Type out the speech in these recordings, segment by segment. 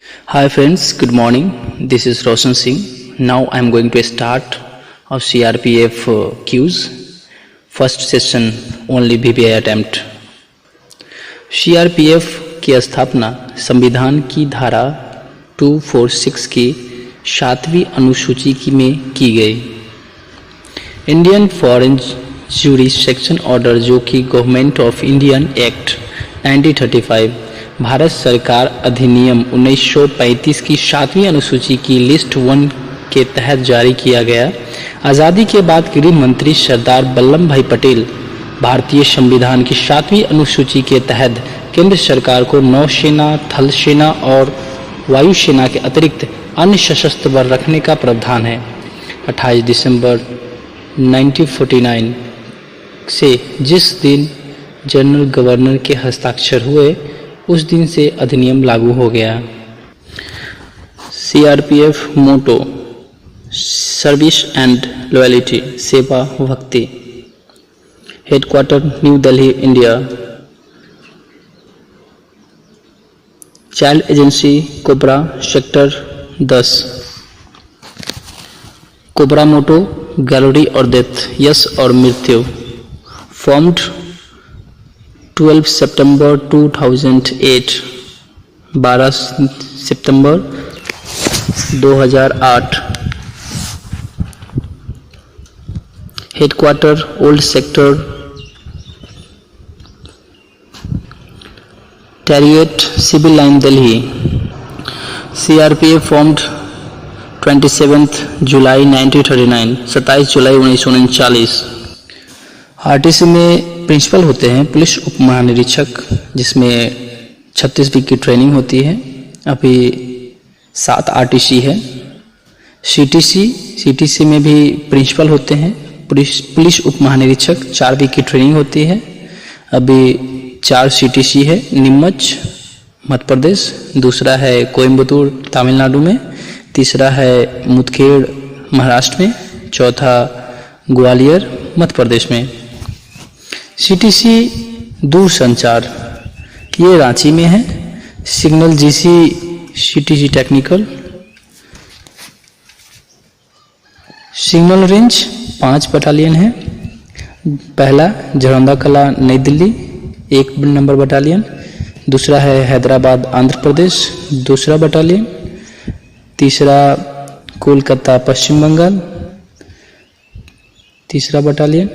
Hi friends, good morning. This is Roshan Singh. Now I am going to start of CRPF Qs. First session only BPI attempt. CRPF की स्थापना संविधान की धारा 246 की 7वीं अनुसूची में की गई। इंडियन फॉरेन ज्यूरिसडिक्शन ऑर्डर जो कि government of Indian act 1935 Bharat सरकार अधिनियम 1935 की 7वीं अनुसूची की लिस्ट 1 के तहत जारी किया गया। आज़ादी के बाद गृह मंत्री सरदार वल्लभ भाई पटेल भारतीय संविधान की 7वीं अनुसूची के तहत केंद्र सरकार को नौसेना, थल सेना और वायुसेना के अतिरिक्त अन्य सशस्त्र बल रखने का प्रावधान है। 28 दिसंबर 1949 से जिस दिन जनरल गवर्नर के हस्ताक्षर हुए उस दिन से अधिनियम लागू हो गया। CRPF motto service and loyalty, सेवा भक्ति। Headquarter new Delhi, India. Child agency COBRA, sector 10। COBRA motto gallery और डेथ, यश और मृत्यु। फॉर्म्ड 12 सितंबर 2008, 12 सितंबर 2008। Headquarter old secretariat, civil line, Delhi. CRPF formed 27 जुलाई 1939, 27 जुलाई 1939। आरटीसी में प्रिंसिपल होते हैं पुलिस उप महानिरीक्षक, जिसमें 36 वीक की ट्रेनिंग होती है। अभी 7 आरटीसी है। सीटीसी में भी प्रिंसिपल होते हैं पुलिस उप महानिरीक्षक, 4 वीक की ट्रेनिंग होती है। अभी 4 सीटीसी है। नीमच मध्य प्रदेश, दूसरा है कोयम्बटूर तमिलनाडु में, तीसरा है मुदखेड़ महाराष्ट्र में, चौथा ग्वालियर मध्य प्रदेश में। सीटीसी दूरसंचार ये रांची में है। Signal GC CTC technical. Signal range 5 battalion है। पहला झरौंदा कला नई दिल्ली 1 नंबर बटालियन, दूसरा है हैदराबाद आंध्र प्रदेश 2रा बटालियन, तीसरा कोलकाता पश्चिम बंगाल 3रा बटालियन,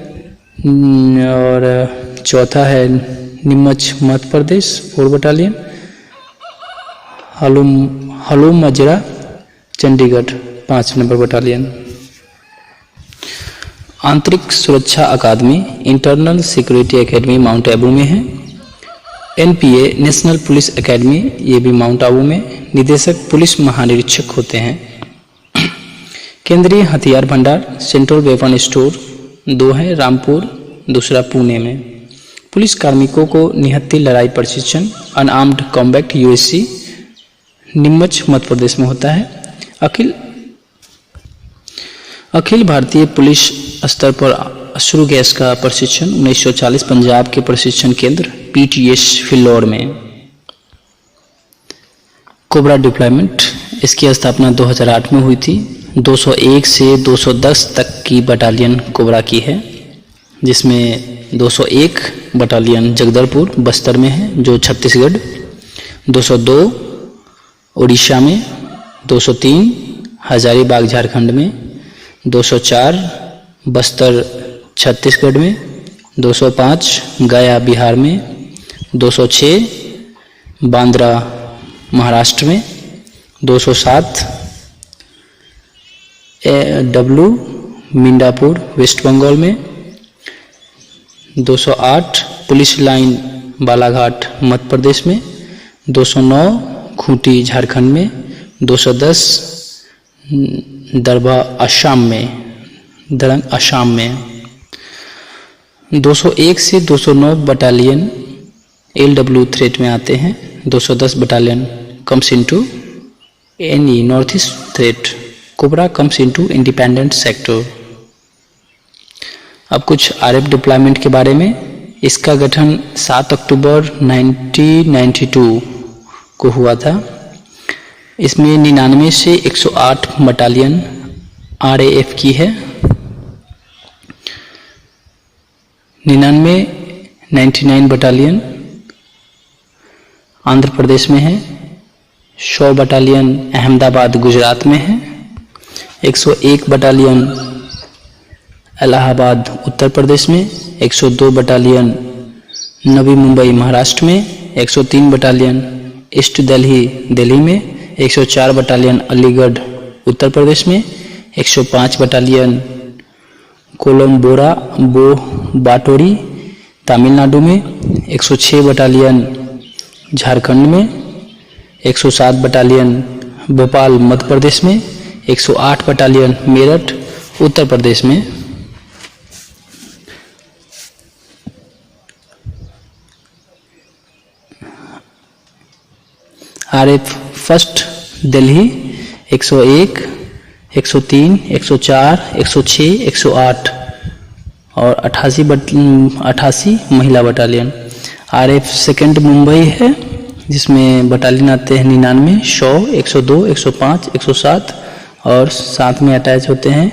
और चौथा है Neemuch Madhya Pradesh 4 battalion, Hallo Majra Chandigarh 5 number battalion. आंतरिक सुरक्षा अकादमी internal security academy Mount Abu में है। एनपीए नेशनल पुलिस एकेडमी ये भी माउंट आबू में। निदेशक पुलिस महानिरीक्षक होते हैं। केंद्रीय हथियार भंडार सेंट्रल वेपन स्टोर 2 है, रामपुर, दूसरा पुणे में। पुलिस कार्मिकों को निहत्थी लड़ाई प्रशिक्षण unarmoured combat USC Neemuch Madhya प्रदेश में होता है। अखिल भारतीय पुलिस स्तर पर अश्रु गैस का प्रशिक्षण 1940 पंजाब के प्रशिक्षण केंद्र पीटीएस फिल्लौर में। कोबरा डिप्लॉयमेंट, इसकी स्थापना 2008 में हुई थी। 201 से 210 तक की बटालियन कोबरा की है, जिसमें 201 बटालियन जगदलपुर बस्तर में है जो छत्तीसगढ़, 202 उड़ीसा में, 203 हजारीबाग झारखंड में, 204 बस्तर छत्तीसगढ़ में, 205 गया बिहार में, 206 बांद्रा महाराष्ट्र में, 207 डब्लू मिंडापुर वेस्ट बंगाल में, 208 पुलिस लाइन बालाघाट मध्य प्रदेश में, 209 खूंटी झारखंड में, 210 दरभा असम में। 201 से 209 बटालियन एलडब्ल्यू थ्रेट में आते हैं। 210 battalion comes into any north east threat. Cobra comes into independent sector. अब कुछ आरएफ डिप्लॉयमेंट के बारे में। इसका गठन 7 अक्टूबर 1992 को हुआ था। इसमें 99 से 108 बटालियन RAF की है। 99 बटालियन आंध्र प्रदेश में है। 100 बटालियन अहमदाबाद गुजरात में है। 101 बटालियन इलाहाबाद उत्तर प्रदेश में। 102 बटालियन नवी मुंबई महाराष्ट्र में। 103 बटालियन ईस्ट दिल्ली दिल्ली में। 104 बटालियन अलीगढ़ उत्तर प्रदेश में। 105 बटालियन कोलम्बोरा बाटोरी तमिलनाडु में। 106 बटालियन झारखंड में। 107 बटालियन भोपाल मध्य प्रदेश में। 108 बटालियन मेरठ उत्तर प्रदेश में। RAF फर्स्ट दिल्ली 101, 103, 104, 106, 108 और 88 महिला बटालियन। RAF सेकेंड मुंबई है जिसमें बटालियन आते हैं 99, 100, 102, 105, 107 और साथ में अटैच होते हैं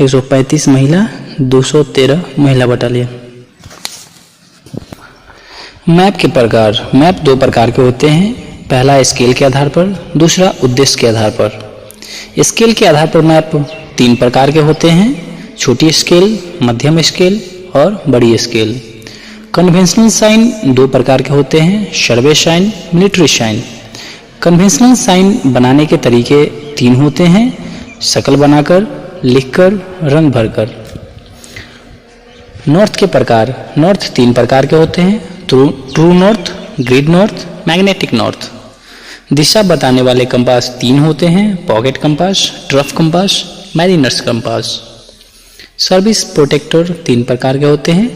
135 महिला, 213 महिला बटालियन। मैप के प्रकार। मैप दो प्रकार के होते हैं। पहला स्केल के आधार पर, दूसरा उद्देश्य के आधार पर। स्केल के आधार पर मैप 3 प्रकार के होते हैं: छोटी स्केल, मध्यम स्केल और बड़ी स्केल। कन्वेंशनल साइन 2 प्रकार के होते हैं: survey sign, military sign. Conventional sign बनाने के तरीके 3 होते हैं: शक्ल बनाकर, लिखकर, रंग भरकर। नॉर्थ के प्रकार। नॉर्थ 3 प्रकार के होते हैं: true north, grid north, magnetic north. दिशा बताने वाले कंपास 3 होते हैं: pocket compass, trough compass, mariners compass. Service protractor 3 प्रकार के होते हैं: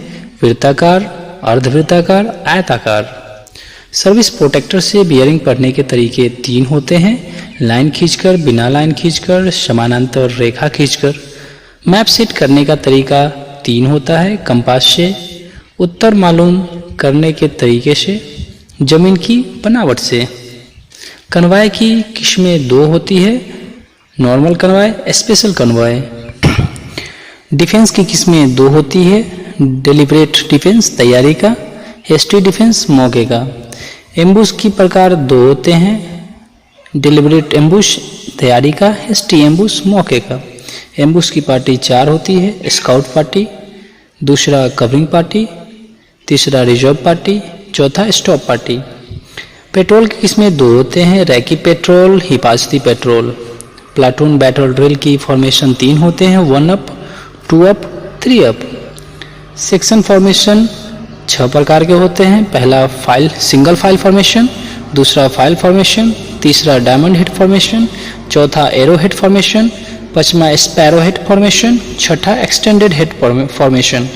वृत्ताकार, अर्धवृत्ताकार, आयताकार। सर्विस प्रोटेक्टर से बियरिंग पढ़ने के तरीके 3 होते हैं: लाइन खींचकर, बिना लाइन खींचकर, समानांतर रेखा खींचकर। मैप सेट करने का तरीका 3 होता है: कंपास से, उत्तर मालूम करने के तरीके से, जमीन की बनावट से। कन्वाय की किस्में 2 होती है: नॉर्मल कन्वाय, स्पेशल कन्वाय। डिफेंस की किस्में 2 होती है: डेलिब्रेट डिफेंस, तैयारी का, हेस्टी डिफेंस, मौके का। एम्बुश की प्रकार 2 होते हैं: डेलिब्रेट एम्बुश, तैयारी का, हेस्टी एम्बुश, मौके का। एम्बुश की पार्टी 4 होती है: स्काउट पार्टी, दूसरा कवरिंग पार्टी, तीसरा रिजर्व पार्टी, चौथा स्टॉप पार्टी। पेट्रोल की किस्में 2 होते हैं: रैकी पेट्रोल, हिफाजती पेट्रोल। प्लाटून बैटल ड्रिल की फॉर्मेशन 3 होते हैं: 1 up, 2 up, 3 up. Section formation 6 प्रकार के होते हैं: पहला सिंगल फाइल फॉर्मेशन, दूसरा फाइल फॉर्मेशन, तीसरा डायमंड हेड फॉर्मेशन, चौथा एरो हेड फॉर्मेशन, पांचवा स्पैरो हेड फॉर्मेशन, छठा extended head formation.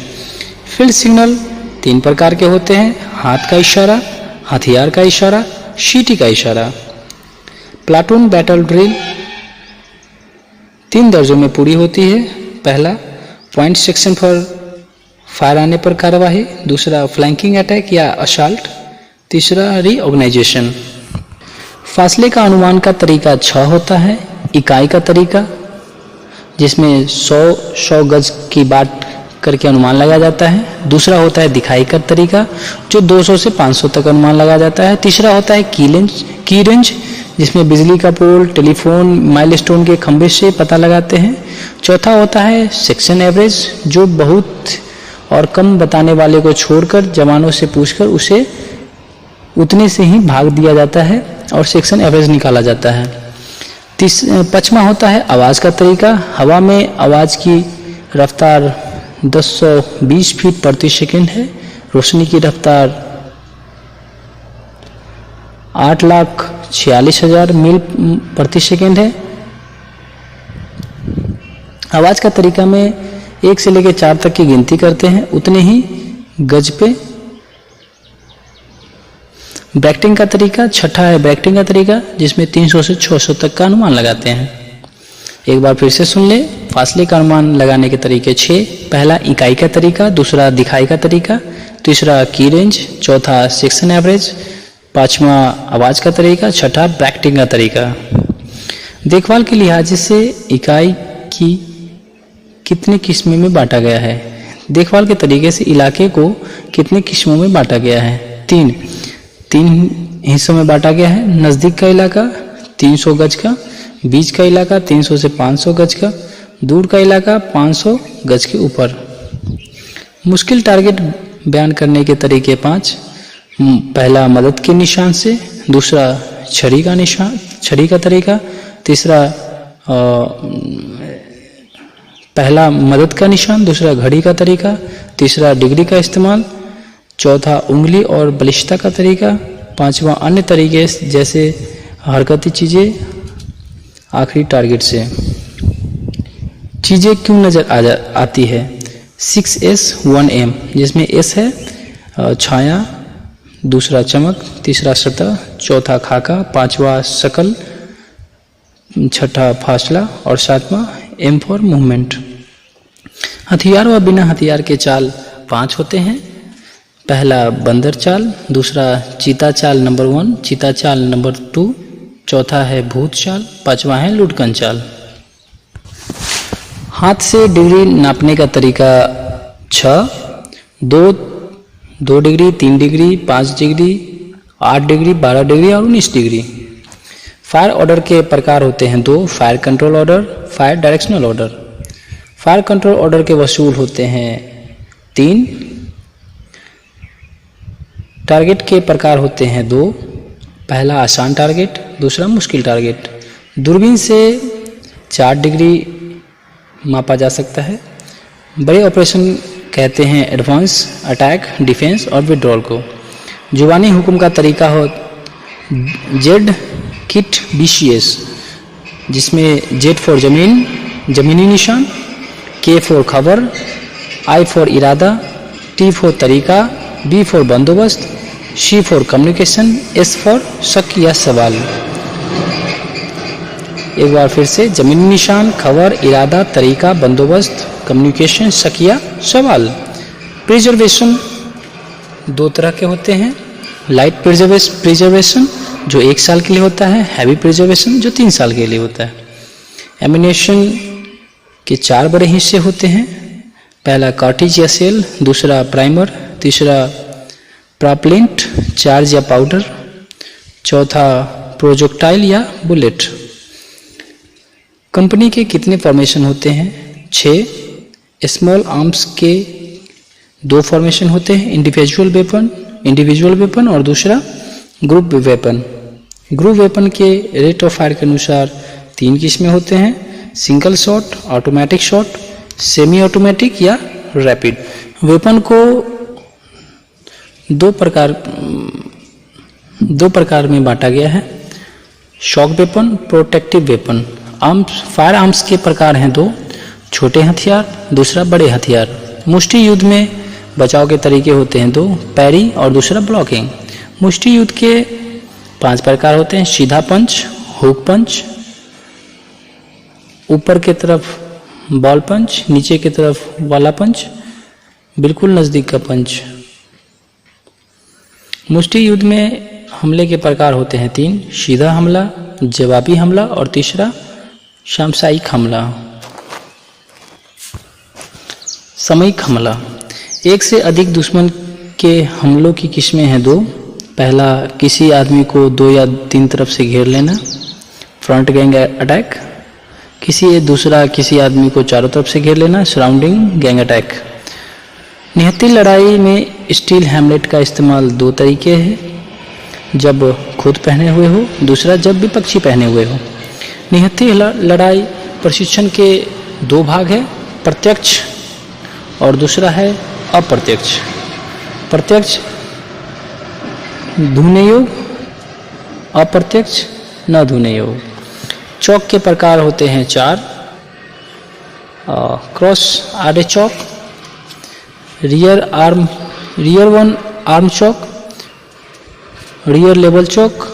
Field signal 3 प्रकार के होते हैं: हाथ का इशारा, हथियार का इशारा, शीटी का इशारा। प्लाटून बैटल ड्रिल 3 दर्जों में पूरी होती है: पहला पॉइंट सेक्शन पर फायर आने पर कार्यवाही, दूसरा फ्लैंकिंग अटैक या असाल्ट, तीसरा रीऑर्गेनाइजेशन। फासले का अनुमान का तरीका 6 होता है: इकाई का तरीका जिसमें 100 गज की बात करके अनुमान लगाया जाता है। दूसरा होता है दिखाई का तरीका जो 200 से 500 तक अनुमान लगाया जाता है। तीसरा होता है की रेंज जिसमें बिजली का पोल, टेलीफोन, माइलस्टोन के खंभे से पता लगाते हैं। चौथा होता है सेक्शन एवरेज जो बहुत और कम बताने वाले को छोड़कर जवानों से पूछकर उसे उतने से ही भाग दिया जाता है और सेक्शन एवरेज निकाला जाता है। पांचवा होता है आवाज़ का तरीका। हवा में आवाज़ की रफ्तार 1020 फीट प्रति सेकंड है। रोशनी की रफ्तार 8,46,000 मील प्रति सेकंड है। आवाज़ का तरीका में 1 से लेकर 4 तक की गिनती करते हैं उतने ही गज पे। ब्रैकेटिंग का तरीका छठा है ब्रैकेटिंग का तरीका जिसमें 300 से 600 तक का अनुमान लगाते हैं। एक बार फिर से सुन ले। फासले का अनुमान लगाने के तरीके 6। पहला इकाई का तरीका, दूसरा दिखाई का तरीका, तीसरा की रेंज, चौथा सेक्शन एवरेज, पांचवा आवाज़ का तरीका, छठा ब्रैकेटिंग का तरीका। देखभाल के लिहाज से इकाई की कितने किस्मों में बांटा गया है? देखभाल के तरीके से इलाके को कितने किस्मों में बांटा गया है? तीन हिस्सों में बांटा गया है। नज़दीक का इलाका 300 गज का, बीच का इलाका 300 से 500 गज का, दूर का इलाका 500 गज के ऊपर। मुश्किल टारगेट बयान करने के तरीके 5। पहला मदद के निशान से, दूसरा छड़ी का निशान, छड़ी का तरीका, तीसरा पहला मदद का निशान, दूसरा घड़ी का तरीका, तीसरा डिग्री का इस्तेमाल, चौथा उंगली और बलिष्ठता का तरीका, पांचवा अन्य तरीके जैसे हरकती चीज़ें, आखिरी टारगेट से। चीज़ें क्यों नज़र आती है? 6S 1M, जिसमें S है छाया, दूसरा चमक, तीसरा सतह, चौथा खाका, पांचवा शकल, छठा फासला और सातवां M फॉर मूवमेंट। हथियार व बिना हथियार के चाल 5 होते हैं। पहला बंदर चाल, दूसरा चीता चाल नंबर 1, चीता चाल नंबर 2, चौथा है भूत चाल, पांचवा है लुढ़कन चाल। हाथ से डिग्री नापने का तरीका 6, 2 degree, 3 degree, 5 degree, 8 degree, 12 degree और 19 डिग्री। फायर ऑर्डर के प्रकार होते हैं 2, fire control order, fire directional order. Fire control order के वसूल होते हैं 3। टारगेट के प्रकार होते हैं 2, पहला आसान टारगेट, दूसरा मुश्किल टारगेट। दूरबीन से 4 डिग्री मापा जा सकता है। बड़े ऑपरेशन कहते हैं एडवांस, अटैक, डिफेंस और विड्रॉल को। जुबानी हुक्म का तरीका हो जेड किट BCS, जिसमें जेड फॉर जमीन, जमीनी निशान, के फॉर खबर, आई फॉर इरादा, टी फॉर तरीका, बी फॉर बंदोबस्त, सी फॉर कम्युनिकेशन, एस फॉर शक या सवाल। एक बार फिर से, जमीनी निशान, खबर, इरादा, तरीका, बंदोबस्त, कम्युनिकेशन, शक या सवाल। प्रिजर्वेशन 2 तरह के होते हैं। लाइट प्रिजर्वेशन जो 1 साल के लिए होता है, हैवी प्रिजर्वेशन जो 3 साल के लिए होता है। एमिनेशन के 4 बड़े हिस्से होते हैं। पहला कार्टिज या सेल, दूसरा प्राइमर, तीसरा प्रॉपलेंट, चार्ज या पाउडर, चौथा प्रोजेक्टाइल या बुलेट। कंपनी के कितने फॉर्मेशन होते हैं? 6। स्मॉल आर्म्स के 2 फॉर्मेशन होते हैं, इंडिविजुअल वेपन और दूसरा ग्रुप वेपन। ग्रुप वेपन के रेट ऑफ फायर के अनुसार 3 किस्में होते हैं, single shot, automatic shot, semi automatic या रैपिड। वेपन को 2 प्रकार में बांटा गया है, shock weapon, protective weapon. Fire arms के प्रकार हैं 2, छोटे हथियार, दूसरा बड़े हथियार। मुष्टि युद्ध में बचाव के तरीके होते हैं 2, पैरी और दूसरा ब्लॉकिंग। मुष्टि युद्ध के 5 प्रकार होते हैं, सीधा पंच, हुक पंच, ऊपर की तरफ बॉल पंच, नीचे की तरफ वाला पंच, बिल्कुल नज़दीक का पंच। मुष्टि युद्ध में हमले के प्रकार होते हैं 3, सीधा हमला, जवाबी हमला और तीसरा सामयिक हमला। सामयिक हमला 1 से अधिक दुश्मन के हमलों की किस्में हैं 2। पहला, किसी आदमी को 2 या 3 तरफ से घेर लेना, फ्रंट गैंग अटैक। दूसरा, किसी आदमी को चारों तरफ से घेर लेना, सराउंडिंग गैंग अटैक। निहत्थी लड़ाई में स्टील हैमलेट का इस्तेमाल 2 तरीके हैं, जब खुद पहने हुए हो, दूसरा जब विपक्षी पहने हुए हो। निहत्थी लड़ाई प्रशिक्षण के 2 भाग है, प्रत्यक्ष और दूसरा है अप्रत्यक्ष। प्रत्यक्ष धुने योग, अप्रत्यक्ष न धुने योग। चौक के प्रकार होते हैं 4, क्रॉस आड़े चौक, रियर वन आर्म चौक, रियर लेवल चौक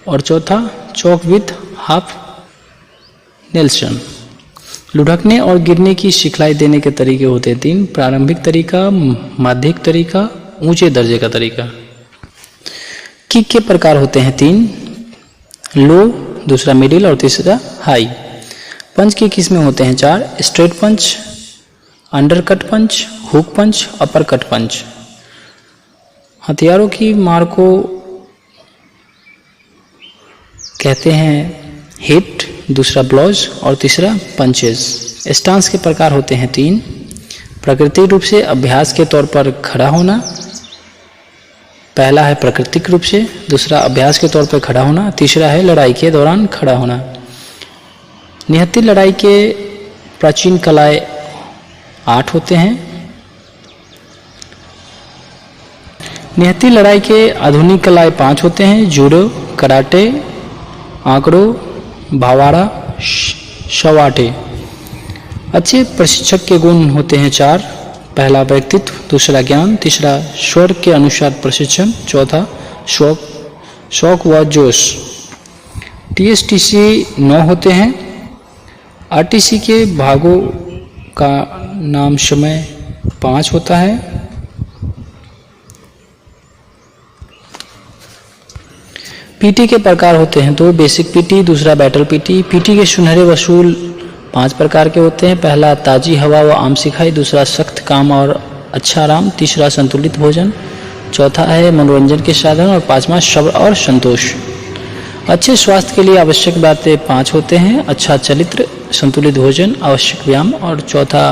और चौथा चौक विथ हाफ नेल्सन। लुढ़कने और गिरने की सिखलाई देने के तरीके होते हैं 3, प्रारंभिक तरीका, माध्यमिक तरीका, ऊंचे दर्जे का तरीका। किक के प्रकार होते हैं 3, लो, दूसरा मिडिल और तीसरा हाई। पंच की किस्में होते हैं 4, स्ट्रेट पंच, अंडरकट पंच, हुक पंच, अपर कट पंच। हथियारों की मार को कहते हैं हिट, दूसरा ब्लॉज और तीसरा पंचेस। स्टांस के प्रकार होते हैं 3, प्राकृतिक रूप से अभ्यास के तौर पर खड़ा होना, पहला है प्राकृतिक रूप से, दूसरा अभ्यास के तौर पर खड़ा होना, तीसरा है लड़ाई के दौरान खड़ा होना। निहत्थी लड़ाई के प्राचीन कलाएं 8 होते हैं। निहत्थी लड़ाई के आधुनिक कलाएं 5 होते हैं, जूडो, कराटे, आंकड़ो, भावाड़ा, शवाटे। अच्छे प्रशिक्षक के गुण होते हैं 4, पहला व्यक्तित्व, दूसरा ज्ञान, तीसरा स्वर के अनुसार प्रशिक्षण, चौथा शौक व जोश। TSTC 9 होते हैं। RTC के भागों का नाम समय 5 होता है। PT के प्रकार होते हैं 2, बेसिक PT, दूसरा बैटल PT। PT के सुनहरे वसूल 5 प्रकार के होते हैं, पहला ताजी हवा व आम सिखाई, दूसरा सख्त काम और अच्छा आराम, तीसरा संतुलित भोजन, चौथा है मनोरंजन के साधन और पांचवा सब्र और संतोष। अच्छे स्वास्थ्य के लिए आवश्यक बातें 5 होते हैं, अच्छा चरित्र, संतुलित भोजन, आवश्यक व्यायाम और चौथा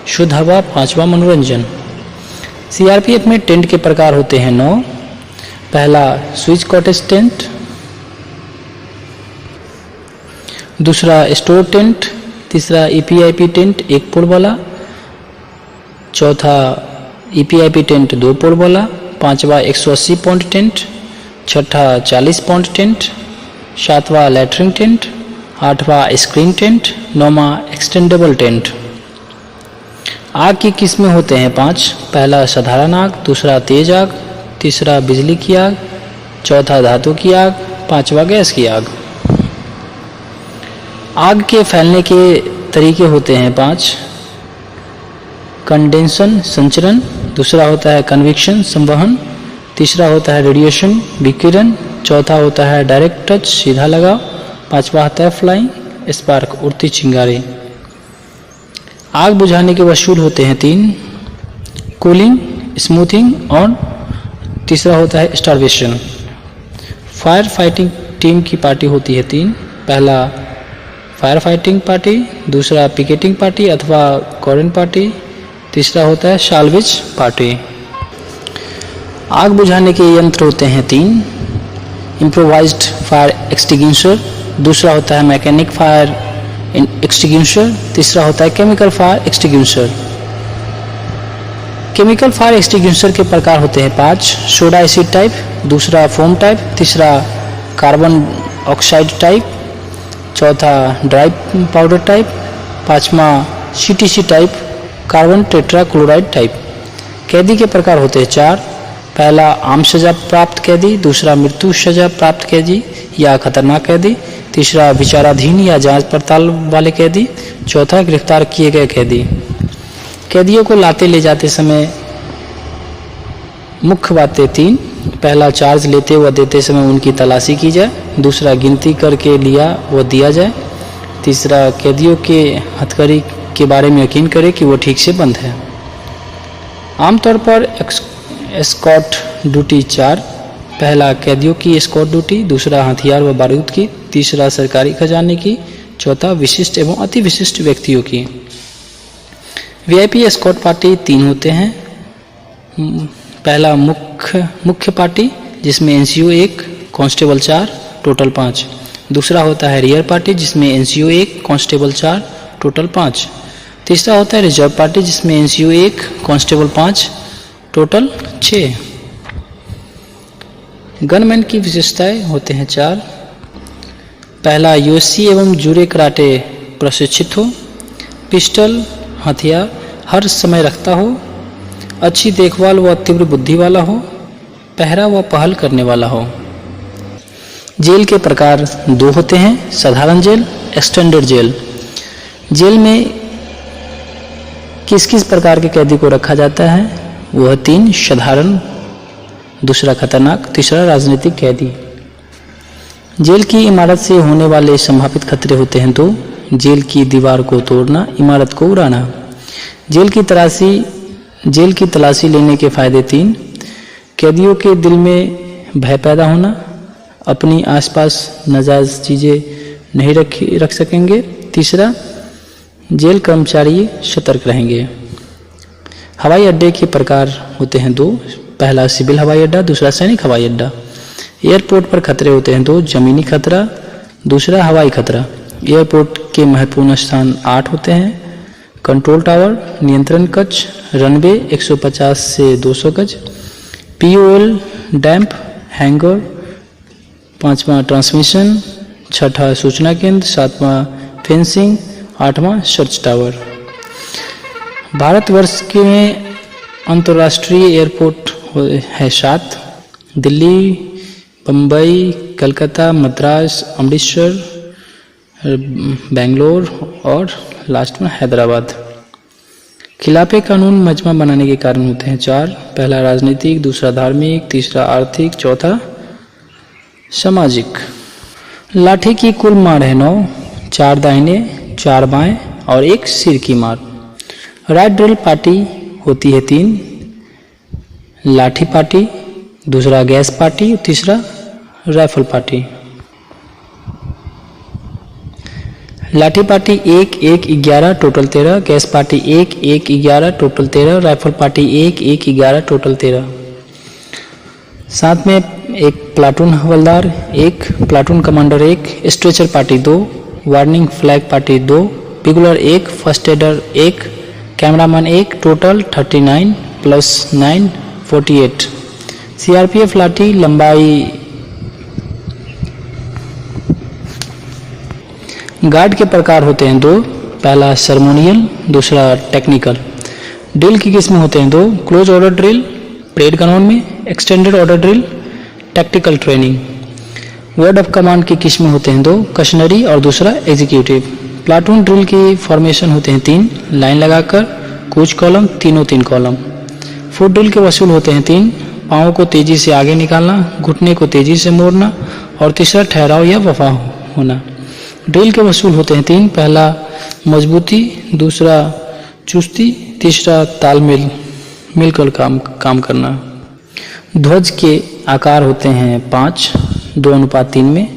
शुद्ध हवा, पांचवा मनोरंजन। CRPF में टेंट के प्रकार होते हैं 9, पहला स्विच कॉटेज टेंट, दूसरा स्टोर टेंट, तीसरा EPIP टेंट 1 पोल वाला, चौथा EPIP टेंट 2 पोल वाला, पांचवा 180 पाउंड टेंट, छठा 40 पाउंड टेंट, सातवां लैटरिन टेंट, आठवां स्क्रीन टेंट, नौवां एक्सटेंडेबल टेंट। आग की किस्में होते हैं 5, पहला साधारण आग, दूसरा तेज आग, तीसरा बिजली की आग, चौथा धातु की आग, पांचवा गैस की आग। आग के फैलने के तरीके होते हैं 5, कंडेंसन संचरण, दूसरा होता है कन्विक्शन संवहन, तीसरा होता है रेडिएशन विकिरण, चौथा होता है डायरेक्ट टच सीधा लगाव, पांचवा होता है फ्लाइंग स्पार्क उड़ती चिंगारी। आग बुझाने के वसूल होते हैं 3, कूलिंग, स्मूथिंग और तीसरा होता है स्टारवेशन। फायर फाइटिंग टीम की पार्टी होती है 3, पहला फायर फाइटिंग पार्टी, दूसरा पिकेटिंग पार्टी अथवा कॉर्डन पार्टी, तीसरा होता है साल्वेज पार्टी। आग बुझाने के यंत्र होते हैं 3, इम्प्रोवाइज्ड फायर एक्सटिंग्विशर, दूसरा होता है मैकेनिक फायर एक्सटिंग्विशर, तीसरा होता है chemical fire extinguisher. Chemical fire extinguisher के प्रकार होते हैं 5, सोडा एसिड टाइप, दूसरा फोम टाइप, तीसरा कार्बन ऑक्साइड टाइप, चौथा ड्राई पाउडर टाइप, पांचवा CTC type, carbon tetra chloride type. कैदी के प्रकार होते हैं 4, पहला आम सजा प्राप्त कैदी, दूसरा मृत्यु सजा प्राप्त कैदी या खतरनाक कैदी, तीसरा विचाराधीन या जांच पड़ताल वाले कैदी, चौथा गिरफ्तार किए गए कैदी। कैदियों को लाते ले जाते समय मुख्य बातें 3, पहला चार्ज लेते व देते समय उनकी तलाशी की जाए, दूसरा गिनती करके लिया व दिया जाए, तीसरा कैदियों के हथकड़ी के बारे में यकीन करें कि वो ठीक से बंद है। आमतौर पर एस्कॉर्ट ड्यूटी 4, पहला कैदियों की एस्कॉर्ट ड्यूटी, दूसरा हथियार व बारूद की, तीसरा सरकारी खजाने की, चौथा विशिष्ट एवं अति विशिष्ट व्यक्तियों की। VIP एस्कॉर्ट पार्टी 3 होते हैं, पहला मुख्य पार्टी जिसमें NCO 1, कांस्टेबल 4, टोटल 5, दूसरा होता है रियर पार्टी जिसमें NCO 1, कांस्टेबल 4, टोटल 5, तीसरा होता है रिजर्व पार्टी जिसमें NCO 1, कांस्टेबल 5, टोटल 6। गनमैन की विशेषताएं होते हैं 4, पहला UFC एवं जूडो कराटे प्रशिक्षित हो, पिस्टल हथियार हर समय रखता हो, अच्छी देखभाल व तीव्र बुद्धि वाला हो, पहरा व पहल करने वाला हो। जेल के प्रकार 2 होते हैं, साधारण जेल, एक्सटेंडेड जेल। जेल में किस किस प्रकार के कैदी को रखा जाता है? वह 3, साधारण, दूसरा खतरनाक, तीसरा राजनीतिक कैदी। जेल की इमारत से होने वाले संभावित खतरे होते हैं दो। जेल की दीवार को तोड़ना, इमारत को उड़ाना। जेल की तलाशी लेने के फायदे 3। कैदियों के दिल में भय पैदा होना, अपनी आसपास नाजायज चीज़ें नहीं रख सकेंगे। तीसरा, जेल कर्मचारी सतर्क रहेंगे। हवाई अड्डे के प्रकार होते हैं 2। पहला सिविल हवाई अड्डा, दूसरा सैनिक हवाई अड्डा। एयरपोर्ट पर खतरे होते हैं 2। जमीनी खतरा, दूसरा हवाई खतरा। एयरपोर्ट के महत्वपूर्ण स्थान 8 होते हैं। कंट्रोल टावर, नियंत्रण कक्ष, रनवे 150 से 200 गज, पीओएल डैम्प, हैंगर, 5वां ट्रांसमिशन, 6ठा सूचना केंद्र, 7वां फेंसिंग, 8वां सर्च टावर। भारतवर्ष के में अंतर्राष्ट्रीय एयरपोर्ट है 7। दिल्ली, बम्बई, कलकत्ता, मद्रास, अमृतसर, बेंगलोर और लास्ट में हैदराबाद। खिलाफे कानून मजमा बनाने के कारण होते हैं 4। पहला राजनीतिक, दूसरा धार्मिक, तीसरा आर्थिक, चौथा सामाजिक। लाठी की कुल मार है 9। 4 दाहिने, 4 बाएं और 1 सिर की मार। राइट ड्रिल पार्टी होती है 3। लाठी पार्टी, दूसरा गैस पार्टी, तीसरा राइफल पार्टी। लाठी party 1, 1, 11 total 13। Gas party 1, 1, 11 total 13। Rifle party 1, 1, 11 total 13। साथ में एक प्लाटून हवलदार 1, platoon commander 1, stretcher party 2, warning flag party 2, पिगुलर 1, first adder 1, cameraman 1, total 39 plus 9 48। CRPF लाठी लंबाई। गार्ड के प्रकार होते हैं 2। पहला सर्मोनियल, दूसरा टेक्निकल। ड्रिल की किस्में होते हैं 2। Close order drill, parade ground में, extended order drill, tactical training. Word of command की किस्में होते हैं 2। कशनरी और दूसरा एग्जीक्यूटिव। प्लाटून ड्रिल की फॉर्मेशन होते हैं 3। लाइन लगाकर, कुछ कॉलम, तीनों 3 कॉलम। फुट ड्रिल के वसूल होते हैं 3। पाँव को तेजी से आगे निकालना, घुटने को तेजी से मोड़ना और तीसरा ठहराव या वफा होना। ड्रिल के वसूल होते हैं 3। पहला मजबूती, दूसरा चुस्ती, तीसरा तालमेल, मिलकर काम करना। ध्वज के आकार होते हैं 5, 2:3 में।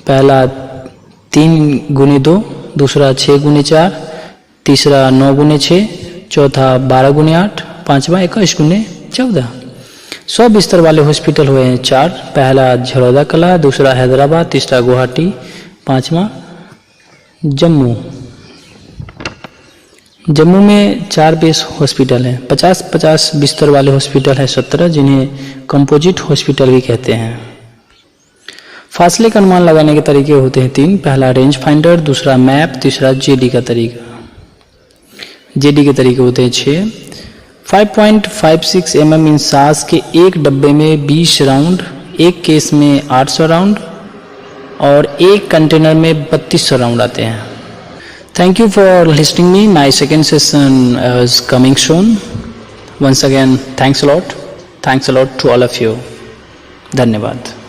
पहला 3x2, दूसरा 6x4, तीसरा 9x6, चौथा 12x8, पांचवा 21x14। 100 बिस्तर वाले हॉस्पिटल हुए हैं 4। पहला झरोदा कला, दूसरा हैदराबाद, तीसरा गुवाहाटी, पांचवा जम्मू। जम्मू में 4 बेस हॉस्पिटल हैं। 50-50 बिस्तर वाले हॉस्पिटल हैं 17, जिन्हें कंपोजिट हॉस्पिटल भी कहते हैं। फासले का अनुमान लगाने के तरीके होते हैं 3। पहला रेंज फाइंडर, दूसरा मैप, तीसरा जेडी का तरीका। जेडी के तरीके होते हैं 6। 5.56 mm इंसास के एक डब्बे में 20 राउंड, एक केस में 800 राउंड और एक कंटेनर में 3200 राउंड आते हैं। Thank you for listening me. My second session is coming soon. Once again, thanks a lot. Thanks a lot to all of you. धन्यवाद।